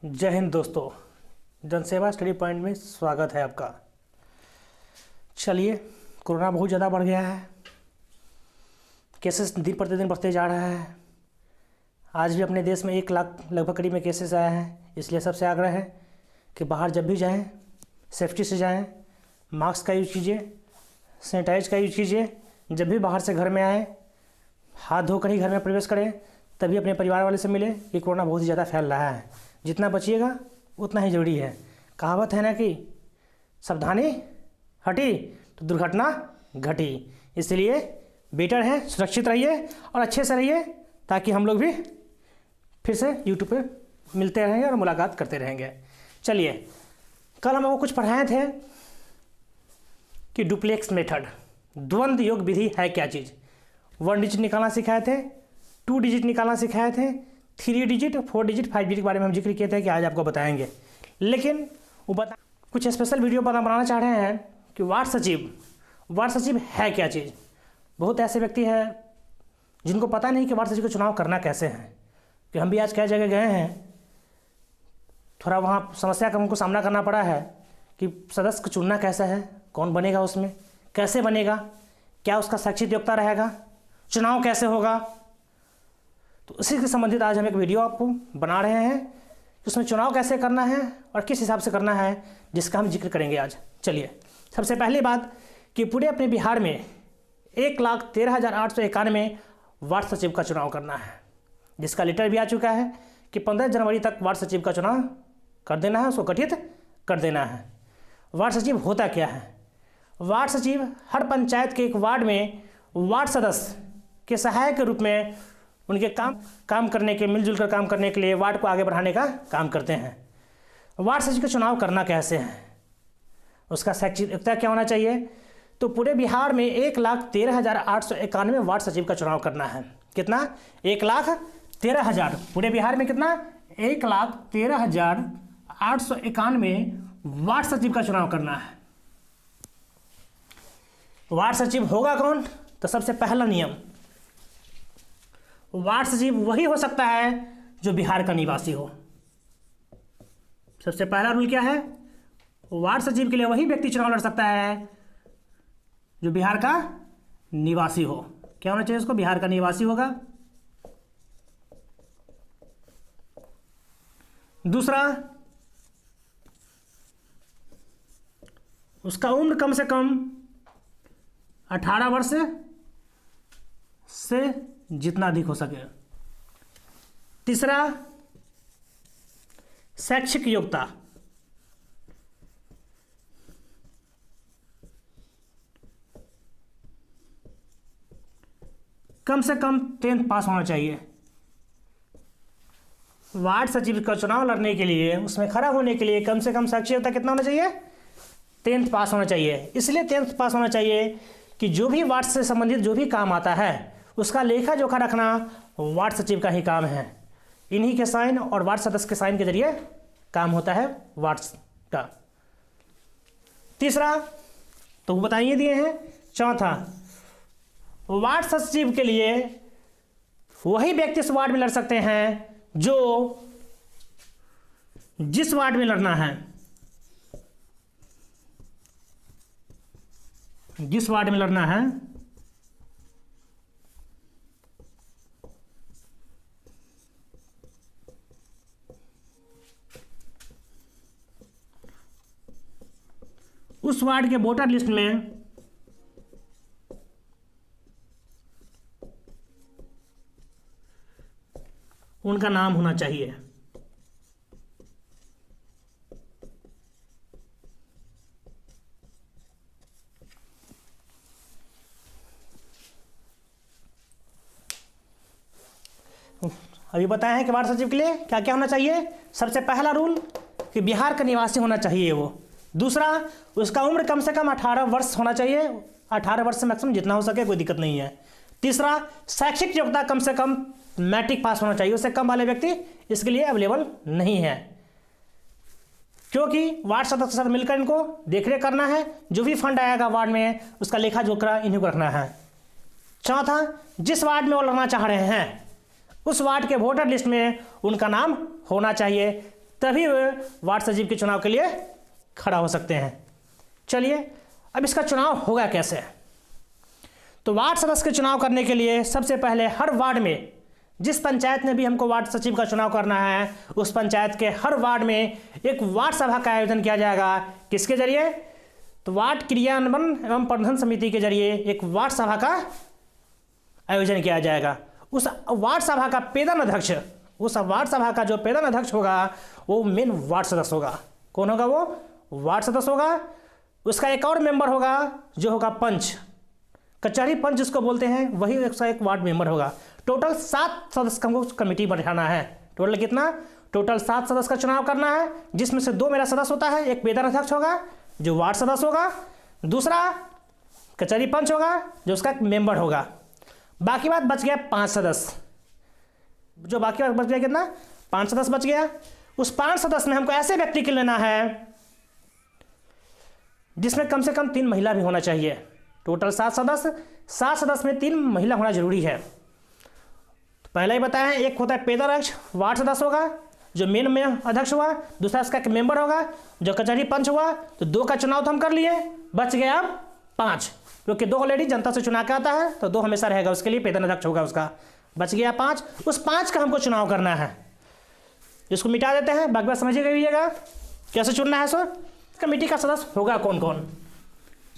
जय हिंद दोस्तों। जनसेवा स्टडी पॉइंट में स्वागत है आपका। चलिए, कोरोना बहुत ज़्यादा बढ़ गया है, केसेस दिन प्रतिदिन बढ़ते जा रहा है। आज भी अपने देश में 1 लाख लगभग करीब में केसेस आया है। इसलिए सबसे आग्रह है कि बाहर जब भी जाएं सेफ्टी से जाएं, मास्क का यूज़ कीजिए, सैनिटाइज का यूज़ कीजिए। जब भी बाहर से घर में आएँ हाथ धोकर ही घर में प्रवेश करें, तभी अपने परिवार वाले से मिले कि कोरोना बहुत ही ज़्यादा फैल रहा है। जितना बचिएगा उतना ही ज़रूरी है। कहावत है ना कि सावधानी हटी तो दुर्घटना घटी। इसलिए बेटर है सुरक्षित रहिए और अच्छे से रहिए, ताकि हम लोग भी फिर से यूट्यूब पे मिलते रहेंगे और मुलाकात करते रहेंगे। चलिए, कल हम आपको कुछ पढ़ाए थे कि डुप्लेक्स मेथड, द्वंद्व योग विधि है क्या चीज़। 1 डिजिट निकालना सिखाए थे, 2 डिजिट निकालना सिखाए थे, 3 डिजिट, 4 डिजिट, 5 डिजिट के बारे में हम जिक्र किए थे कि आज आपको बताएंगे। लेकिन वो कुछ स्पेशल वीडियो बनाना चाह रहे हैं कि वार्ड सचिव है क्या चीज़। बहुत ऐसे व्यक्ति हैं जिनको पता नहीं कि वार्ड सचिव का चुनाव करना कैसे है। कि हम भी आज कई जगह गए हैं, थोड़ा वहाँ समस्या का हमको सामना करना पड़ा है कि सदस्य को चुनना कैसा है, कौन बनेगा, उसमें कैसे बनेगा, क्या उसका शैक्षिक योग्यता रहेगा, चुनाव कैसे होगा। तो इसी से संबंधित आज हम एक वीडियो आपको बना रहे हैं कि उसमें चुनाव कैसे करना है और किस हिसाब से करना है, जिसका हम जिक्र करेंगे आज। चलिए, सबसे पहली बात कि पूरे अपने बिहार में 1,13,891 वार्ड सचिव का चुनाव करना है, जिसका लेटर भी आ चुका है कि 15 जनवरी तक वार्ड सचिव का चुनाव कर देना है, उसको गठित कर देना है। वार्ड सचिव होता क्या है? वार्ड सचिव हर पंचायत के एक वार्ड में वार्ड सदस्य के सहायक के रूप में उनके काम करने के, मिलजुल कर काम करने के लिए वार्ड को आगे बढ़ाने का काम करते हैं। वार्ड सचिव का चुनाव करना कैसे है, उसका शैक्षिक योग्यता क्या होना चाहिए। तो पूरे बिहार में 1,13,891 वार्ड सचिव का चुनाव करना है। कितना? 1,13,000। पूरे बिहार में कितना? 1,13,891 वार्ड सचिव का चुनाव करना है। वार्ड सचिव होगा कौन? तो सबसे पहला नियम, वार्ड सचिव वही हो सकता है जो बिहार का निवासी हो। सबसे पहला रूल क्या है? वार्ड सचिव के लिए वही व्यक्ति चुनाव लड़ सकता है जो बिहार का निवासी हो। क्या होना चाहिए उसको? बिहार का निवासी होगा। दूसरा, उसका उम्र कम से कम 18 वर्ष से जितना अधिक हो सके। तीसरा, शैक्षिक योग्यता, कम से कम 10th पास होना चाहिए। वार्ड सचिव का चुनाव लड़ने के लिए, उसमें खड़ा होने के लिए कम से कम शैक्षिक योग्यता कितना होना चाहिए? 10th पास होना चाहिए। इसलिए 10th पास होना चाहिए कि जो भी वार्ड से संबंधित जो भी काम आता है उसका लेखा जोखा रखना वार्ड सचिव का ही काम है। इन्हीं के साइन और वार्ड सदस्य के साइन के जरिए काम होता है वार्ड का। तीसरा तो वो बताइए दिए हैं। चौथा, वार्ड सचिव के लिए वही व्यक्ति इस वार्ड में लड़ सकते हैं जो जिस वार्ड में लड़ना है, जिस वार्ड में लड़ना है उस वार्ड के वोटर लिस्ट में उनका नाम होना चाहिए। अभी बताया है कि वार्ड सचिव के लिए क्या क्या होना चाहिए। सबसे पहला रूल कि बिहार का निवासी होना चाहिए वो। दूसरा, उसका उम्र कम से कम 18 वर्ष होना चाहिए। 18 वर्ष से मैक्सिमम जितना हो सके, कोई दिक्कत नहीं है। तीसरा, शैक्षिक योग्यता कम से कम मैट्रिक पास होना चाहिए। उससे कम वाले व्यक्ति इसके लिए अवेलेबल नहीं है, क्योंकि वार्ड सदस्य के साथ मिलकर इनको देखरेख करना है। जो भी फंड आएगा वार्ड में उसका लेखा जोखा इन्हीं को रखना है। चौथा, जिस वार्ड में वो लड़ना चाह रहे हैं उस वार्ड के वोटर लिस्ट में उनका नाम होना चाहिए। तभी वे वार्ड सचिव के चुनाव के लिए खड़ा हो सकते हैं। चलिए अब इसका चुनाव होगा कैसे। तो वार्ड सदस्य के चुनाव करने के लिए सबसे पहले हर वार्ड में, जिस पंचायत में भी हमको वार्ड सचिव का चुनाव करना है, उस पंचायत के हर वार्ड में एक वार्ड सभा का आयोजन किया जाएगा। किसके जरिए? तो वार्ड क्रियान्वयन एवं प्रबंधन समिति के जरिए एक वार्ड सभा का आयोजन किया जाएगा। उस वार्ड सभा का पेदन अध्यक्ष, उस वार्ड सभा का जो पेदन अध्यक्ष होगा वो मेन वार्ड सदस्य होगा। कौन होगा? वो वार्ड सदस्य होगा। उसका एक और मेंबर होगा जो होगा पंच, कचहरी पंच जिसको बोलते हैं, वही उसका एक वार्ड मेंबर होगा। टोटल 7 सदस्य का हमको कमेटी बैठाना है। टोटल कितना? टोटल 7 सदस्य का चुनाव करना है, जिसमें से 2 मेरा सदस्य होता है, एक पेदन अध्यक्ष होगा जो वार्ड सदस्य होगा, दूसरा कचहरी पंच होगा जो उसका मेंबर होगा। बाकी बात बच गया 5 सदस्य। जो बाकी बात बच गया कितना? 5 सदस्य बच गया। उस 5 सदस्य में हमको ऐसे व्यक्ति के लेना है जिसमें कम से कम 3 महिला भी होना चाहिए। टोटल 7 सदस्य, 7 सदस्य में 3 महिला होना जरूरी है। तो पहले ही बताया है, एक होता है पेदन अध्यक्ष, वार्ड सदस्य होगा जो मेन में अध्यक्ष हुआ, दूसरा इसका मेंबर होगा जो कचहरी पंच हुआ। तो 2 का चुनाव तो हम कर लिए, बच गया अब 5, क्योंकि 2 ऑलरेडी जनता से चुना के आता है, तो 2 हमेशा रहेगा, उसके लिए पेदन अध्यक्ष होगा उसका। बच गया 5। उस 5 का हमको चुनाव करना है। इसको मिटा देते हैं, बाकी बात समझिएगा कैसे चुनना है। सो कमेटी का सदस्य होगा कौन कौन,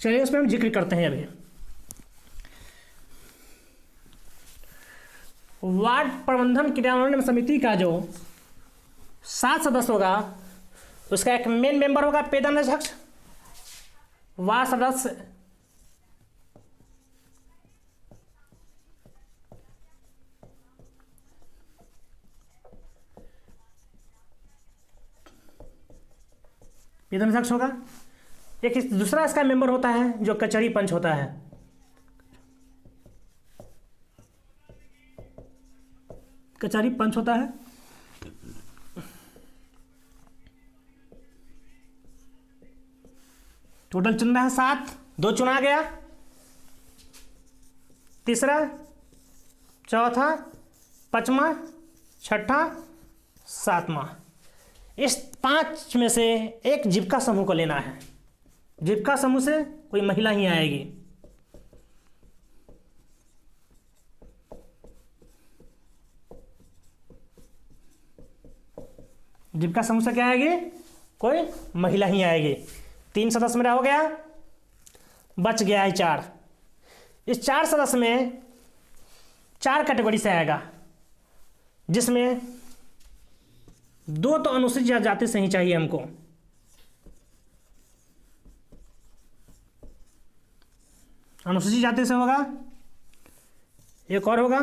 चलिए उसमें हम जिक्र करते हैं। अभी वार्ड प्रबंधन क्रियान्वयन समिति का जो 7 सदस्य होगा, उसका एक मेन मेंबर होगा पेदन अध्यक्ष, वार्ड सदस्य पेदन अध्यक्ष होगा। एक दूसरा इसका मेंबर होता है जो कचहरी पंच होता है। कचहरी पंच होता है। टोटल चुनना है 7, 2 चुना गया, तीसरा, चौथा, 5वां, 6ठा, 7वां। इस 5 में से एक जीविका समूह को लेना है। जीविका समूह से कोई महिला ही आएगी। जीविका समूह से क्या आएगी? कोई महिला ही आएगी। 3 सदस्य मेरा हो गया, बच गया है 4। इस 4 सदस्य में 4 कैटेगरी से आएगा, जिसमें 2 तो अनुसूचित जाति से ही चाहिए हमको। अनुसूचित जाति से होगा, एक और होगा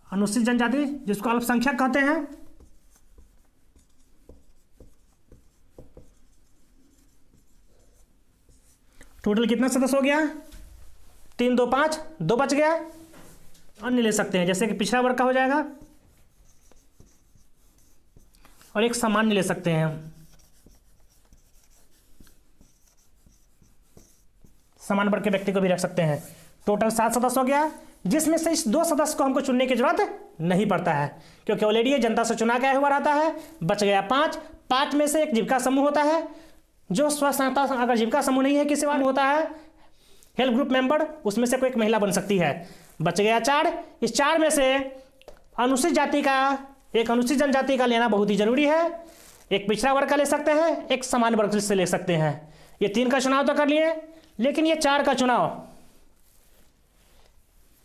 अनुसूचित जनजाति, जिसको अल्पसंख्यक कहते हैं। टोटल कितना सदस्य हो गया? 3, 2, 5, 2 बच गया। अन्य ले सकते हैं, जैसे कि पिछड़ा वर्ग का हो जाएगा, और एक सामान्य ले सकते हैं हम। समान वर्ग के व्यक्ति को भी रख सकते हैं। टोटल 7 सदस्य हो गया, जिसमें से इस 2 सदस्य को हमको चुनने की जरूरत नहीं पड़ता है, क्योंकि ऑलरेडी ये जनता से चुना गया हुआ रहता है। बच गया 5। 5 में से एक जीविका समूह होता है, जो स्व सहायता, अगर जीविका समूह नहीं है किसी वाला होता है हेल्प ग्रुप मेंबर, उसमें से कोई एक महिला बन सकती है। बच गया 4। इस 4 में से अनुसूचित जाति का, एक अनुसूचित जनजाति का लेना बहुत ही जरूरी है। एक पिछड़ा वर्ग का ले सकते हैं, एक समान वर्ग से ले सकते हैं। ये 3 का चुनाव तो कर लिए, लेकिन ये 4 का चुनाव,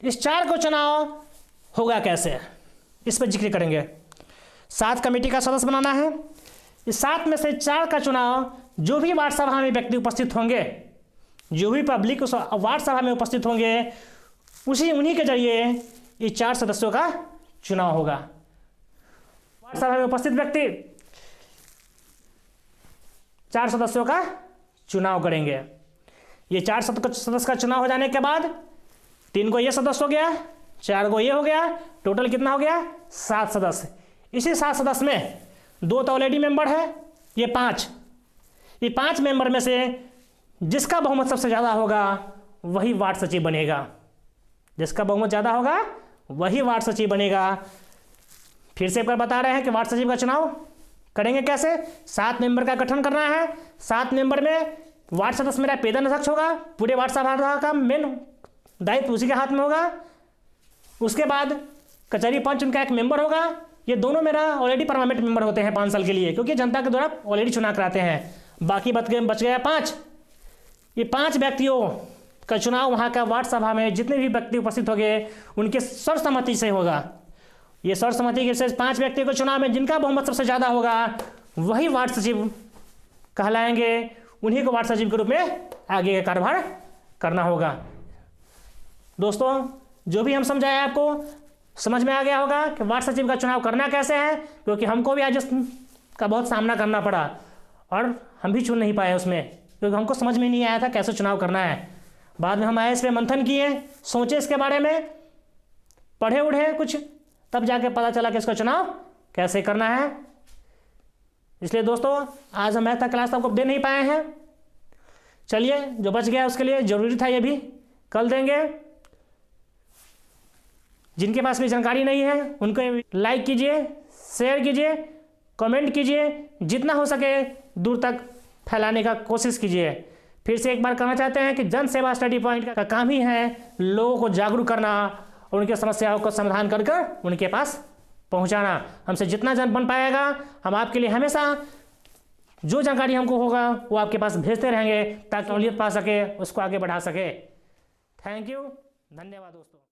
इस 4 को चुनाव होगा कैसे, इस पर जिक्र करेंगे। 7 कमेटी का सदस्य बनाना है। इस 7 में से 4 का चुनाव जो भी वार्ड सभा में व्यक्ति उपस्थित होंगे, जो भी पब्लिक उस वार्ड सभा में उपस्थित होंगे, उन्हीं के जरिए ये 4 सदस्यों का चुनाव होगा। वार्ड सभा में उपस्थित व्यक्ति 4 सदस्यों का चुनाव करेंगे। ये 4 सदस्य का चुनाव हो जाने के बाद 3 को ये सदस्य हो गया, 4 को ये हो गया, टोटल कितना हो गया? 7 सदस्य। इसी 7 सदस्य में 2 तो ऑलरेडी मेंबर है, ये 5 मेंबर में से जिसका बहुमत सबसे ज़्यादा होगा वही वार्ड सचिव बनेगा। जिसका बहुमत ज़्यादा होगा वही वार्ड सचिव बनेगा। फिर से एक बार बता रहे हैं कि वार्ड सचिव का चुनाव करेंगे कैसे। 7 मेंबर का गठन करना है। 7 मेंबर में वार्ड सदस्य मेरा पेदन अध्यक्ष होगा। पूरे वार्ड सभा का मेन दायित्व उसी के हाथ में होगा। उसके बाद कचहरी पंच उनका एक मेंबर होगा। ये दोनों मेरा ऑलरेडी परमानेंट मेंबर होते हैं 5 साल के लिए, क्योंकि जनता के द्वारा ऑलरेडी चुनाव कराते हैं। बाकी बच गया 5। ये 5 व्यक्तियों का चुनाव वहाँ का वार्ड सभा में जितने भी व्यक्ति उपस्थित होंगे उनके सर्वसम्मति से होगा। ये सर्वसम्मति के से 5 व्यक्तियों के चुनाव में जिनका बहुमत सबसे ज़्यादा होगा वही वार्ड सचिव कहलाएंगे। उन्हीं को वार्ड सचिव के रूप में आगे का कार्यभार करना होगा। दोस्तों, जो भी हम समझाए आपको समझ में आ गया होगा कि वार्ड सचिव का चुनाव करना कैसे है, क्योंकि हमको भी आज का बहुत सामना करना पड़ा और हम भी चुन नहीं पाए उसमें, क्योंकि हमको समझ में नहीं आया था कैसे चुनाव करना है। बाद में हम आए, इस पर मंथन किए, सोचे इसके बारे में, पढ़े उढ़े कुछ, तब जाके पता चला कि इसका चुनाव कैसे करना है। इसलिए दोस्तों, आज हम मैथ का क्लास आपको दे नहीं पाए हैं। चलिए, जो बच गया उसके लिए ज़रूरी था, ये भी कल देंगे। जिनके पास भी जानकारी नहीं है उनको लाइक कीजिए, शेयर कीजिए, कमेंट कीजिए, जितना हो सके दूर तक फैलाने का कोशिश कीजिए। फिर से एक बार कहना चाहते हैं कि जन सेवा स्टडी पॉइंट का काम ही है लोगों को जागरूक करना और उनकी समस्याओं का समाधान कर कर उनके पास पहुंचाना। हमसे जितना जन बन पाएगा हम आपके लिए हमेशा जो जानकारी हमको होगा वो आपके पास भेजते रहेंगे, ताकि सहूलियत पा सके, उसको आगे बढ़ा सके। थैंक यू, धन्यवाद दोस्तों।